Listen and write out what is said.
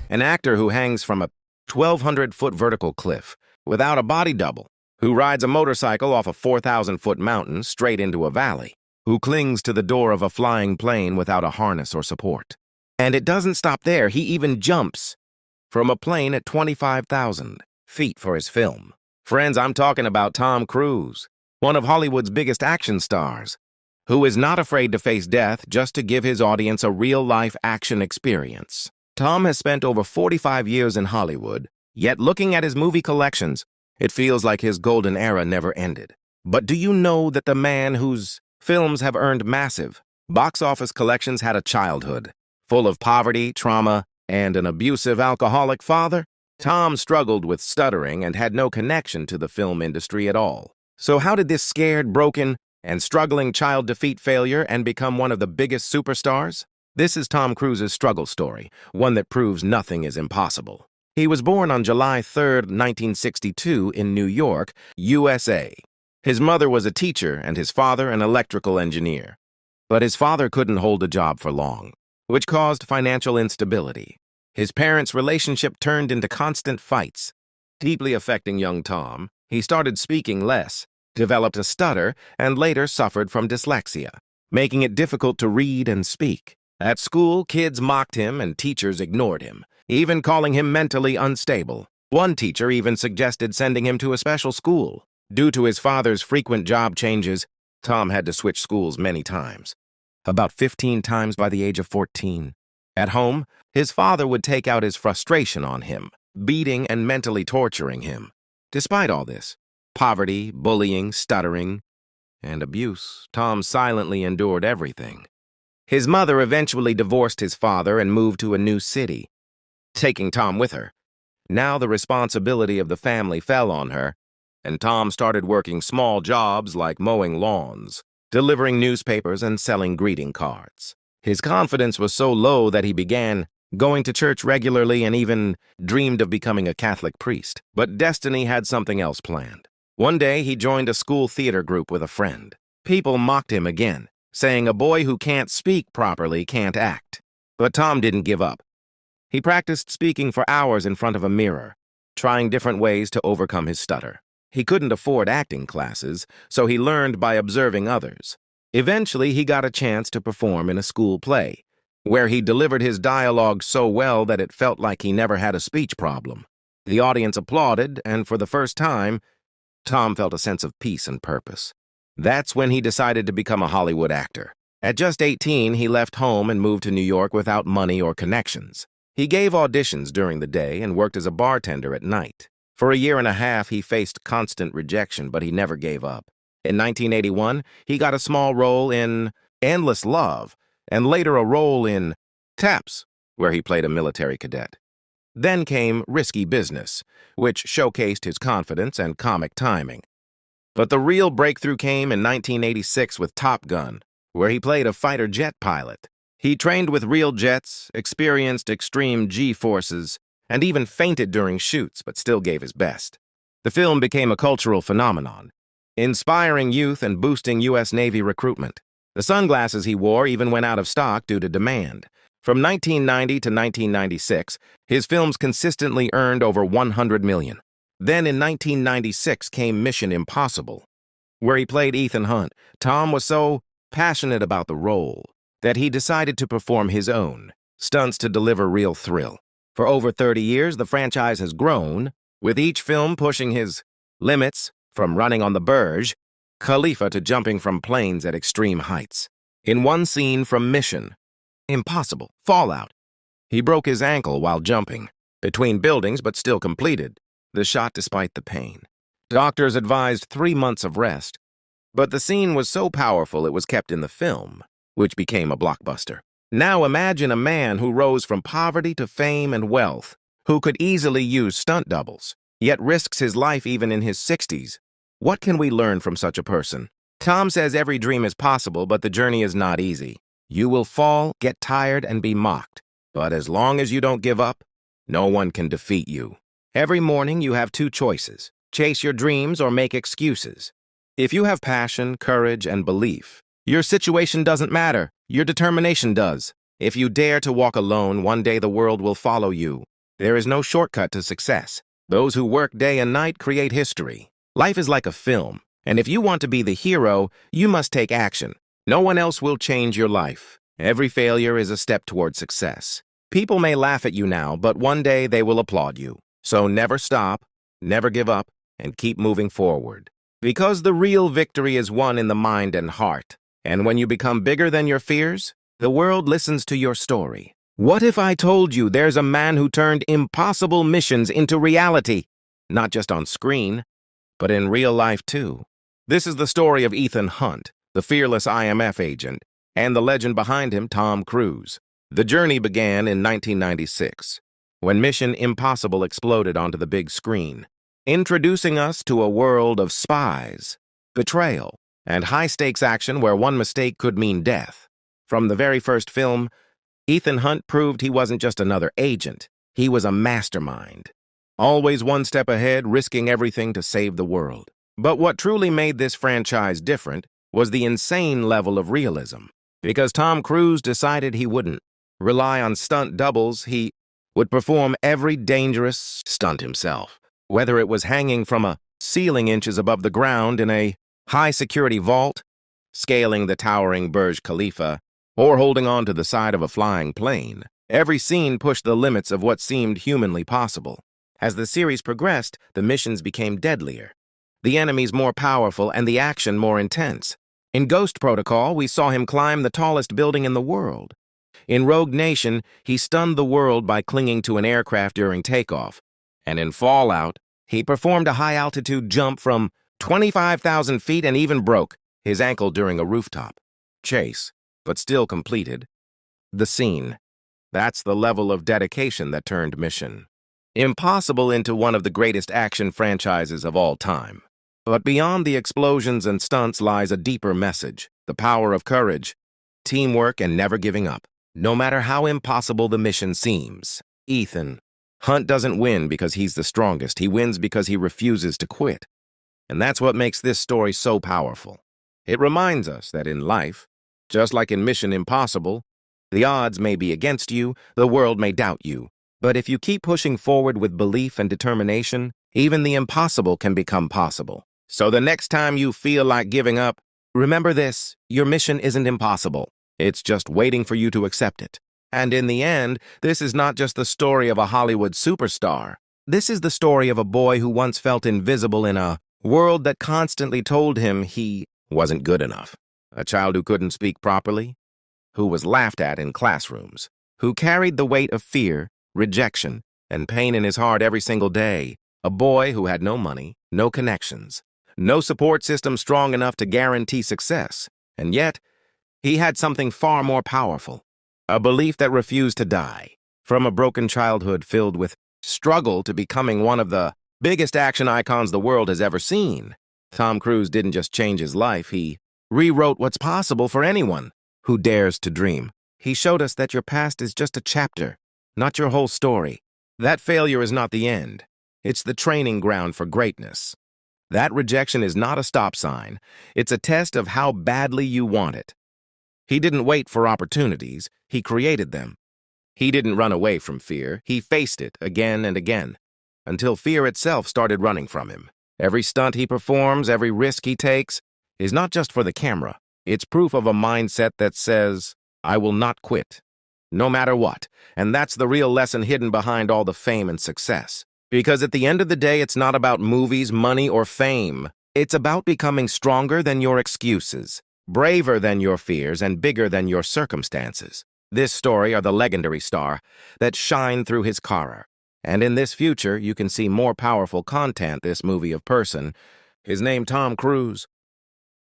an actor who hangs from a 1,200-foot vertical cliff without a body double, who rides a motorcycle off a 4,000-foot mountain straight into a valley, who clings to the door of a flying plane without a harness or support. And it doesn't stop there. He even jumps from a plane at 25,000 feet for his film. Friends, I'm talking about Tom Cruise, one of Hollywood's biggest action stars, who is not afraid to face death just to give his audience a real-life action experience. Tom has spent over 45 years in Hollywood, yet looking at his movie collections, it feels like his golden era never ended. But do you know that the man whose films have earned massive box office collections had a childhood full of poverty, trauma, and an abusive alcoholic father? Tom struggled with stuttering and had no connection to the film industry at all. So how did this scared, broken, and struggling child defeat failure and become one of the biggest superstars? This is Tom Cruise's struggle story, one that proves nothing is impossible. He was born on July 3, 1962 in New York, USA. His mother was a teacher and his father an electrical engineer. But his father couldn't hold a job for long, which caused financial instability. His parents' relationship turned into constant fights, deeply affecting young Tom. He started speaking less, developed a stutter, and later suffered from dyslexia, making it difficult to read and speak. At school, kids mocked him and teachers ignored him, even calling him mentally unstable. One teacher even suggested sending him to a special school. Due to his father's frequent job changes, Tom had to switch schools many times, about 15 times by the age of 14. At home, his father would take out his frustration on him, beating and mentally torturing him. Despite all this, poverty, bullying, stuttering, and abuse, Tom silently endured everything. His mother eventually divorced his father and moved to a new city, taking Tom with her. Now the responsibility of the family fell on her, and Tom started working small jobs like mowing lawns, delivering newspapers, and selling greeting cards. His confidence was so low that he began going to church regularly and even dreamed of becoming a Catholic priest. But destiny had something else planned. One day, he joined a school theater group with a friend. People mocked him again, saying a boy who can't speak properly can't act. But Tom didn't give up. He practiced speaking for hours in front of a mirror, trying different ways to overcome his stutter. He couldn't afford acting classes, so he learned by observing others. Eventually, he got a chance to perform in a school play, where he delivered his dialogue so well that it felt like he never had a speech problem. The audience applauded, and for the first time, Tom felt a sense of peace and purpose. That's when he decided to become a Hollywood actor. At just 18, he left home and moved to New York without money or connections. He gave auditions during the day and worked as a bartender at night. For a year and a half, he faced constant rejection, but he never gave up. In 1981, he got a small role in Endless Love, and later a role in Taps, where he played a military cadet. Then came Risky Business, which showcased his confidence and comic timing. But the real breakthrough came in 1986 with Top Gun, where he played a fighter jet pilot. He trained with real jets, experienced extreme G-forces, and even fainted during shoots, but still gave his best. The film became a cultural phenomenon, inspiring youth and boosting U.S. Navy recruitment. The sunglasses he wore even went out of stock due to demand. From 1990 to 1996, his films consistently earned over $100 million. Then in 1996 came Mission Impossible, where he played Ethan Hunt. Tom was so passionate about the role that he decided to perform his own stunts to deliver real thrill. For over 30 years, the franchise has grown, with each film pushing his limits, from running on the Burj Khalifa to jumping from planes at extreme heights. In one scene from Mission Impossible Fallout, he broke his ankle while jumping between buildings but still completed the shot despite the pain. Doctors advised 3 months of rest, but the scene was so powerful it was kept in the film, which became a blockbuster. Now imagine a man who rose from poverty to fame and wealth, who could easily use stunt doubles, yet risks his life even in his 60s. What can we learn from such a person? Tom says every dream is possible, but the journey is not easy. You will fall, get tired, and be mocked. But as long as you don't give up, no one can defeat you. Every morning you have 2 choices: chase your dreams or make excuses. If you have passion, courage, and belief, your situation doesn't matter. Your determination does. If you dare to walk alone, one day the world will follow you. There is no shortcut to success. Those who work day and night create history. Life is like a film, and if you want to be the hero, you must take action. No one else will change your life. Every failure is a step toward success. People may laugh at you now, but one day they will applaud you. So never stop, never give up, and keep moving forward. Because the real victory is won in the mind and heart. And when you become bigger than your fears, the world listens to your story. What if I told you there's a man who turned impossible missions into reality? Not just on screen, but in real life too. This is the story of Ethan Hunt, the fearless IMF agent, and the legend behind him, Tom Cruise. The journey began in 1996, when Mission Impossible exploded onto the big screen, introducing us to a world of spies, betrayal, and high-stakes action where one mistake could mean death. From the very first film, Ethan Hunt proved he wasn't just another agent. He was a mastermind, always one step ahead, risking everything to save the world. But what truly made this franchise different was the insane level of realism. Because Tom Cruise decided he wouldn't rely on stunt doubles, he would perform every dangerous stunt himself. Whether it was hanging from a ceiling inches above the ground in a high-security vault, scaling the towering Burj Khalifa, or holding on to the side of a flying plane, every scene pushed the limits of what seemed humanly possible. As the series progressed, the missions became deadlier, the enemies more powerful, and the action more intense. In Ghost Protocol, we saw him climb the tallest building in the world. In Rogue Nation, he stunned the world by clinging to an aircraft during takeoff. And in Fallout, he performed a high-altitude jump from 25,000 feet and even broke his ankle during a rooftop chase, but still completed the scene. That's the level of dedication that turned Mission Impossible into one of the greatest action franchises of all time. But beyond the explosions and stunts lies a deeper message: the power of courage, teamwork, and never giving up, no matter how impossible the mission seems. Ethan Hunt doesn't win because he's the strongest. He wins because he refuses to quit. And that's what makes this story so powerful. It reminds us that in life, just like in Mission Impossible, the odds may be against you, the world may doubt you. But if you keep pushing forward with belief and determination, even the impossible can become possible. So the next time you feel like giving up, remember this: your mission isn't impossible. It's just waiting for you to accept it. And in the end, this is not just the story of a Hollywood superstar. This is the story of a boy who once felt invisible in a world that constantly told him he wasn't good enough. A child who couldn't speak properly, who was laughed at in classrooms, who carried the weight of fear, rejection, and pain in his heart every single day. A boy who had no money, no connections, no support system strong enough to guarantee success. And yet, he had something far more powerful: a belief that refused to die. From a broken childhood filled with struggle to becoming one of the biggest action icons the world has ever seen, Tom Cruise didn't just change his life, he rewrote what's possible for anyone who dares to dream. He showed us that your past is just a chapter, not your whole story. That failure is not the end. It's the training ground for greatness. That rejection is not a stop sign. It's a test of how badly you want it. He didn't wait for opportunities. He created them. He didn't run away from fear. He faced it again and again, until fear itself started running from him. Every stunt he performs, every risk he takes, is not just for the camera. It's proof of a mindset that says, "I will not quit, no matter what." And that's the real lesson hidden behind all the fame and success. Because at the end of the day, it's not about movies, money, or fame. It's about becoming stronger than your excuses, braver than your fears, and bigger than your circumstances. This story are the legendary star that shine through his career. And in this future, you can see more powerful content this movie of person. His name, Tom Cruise.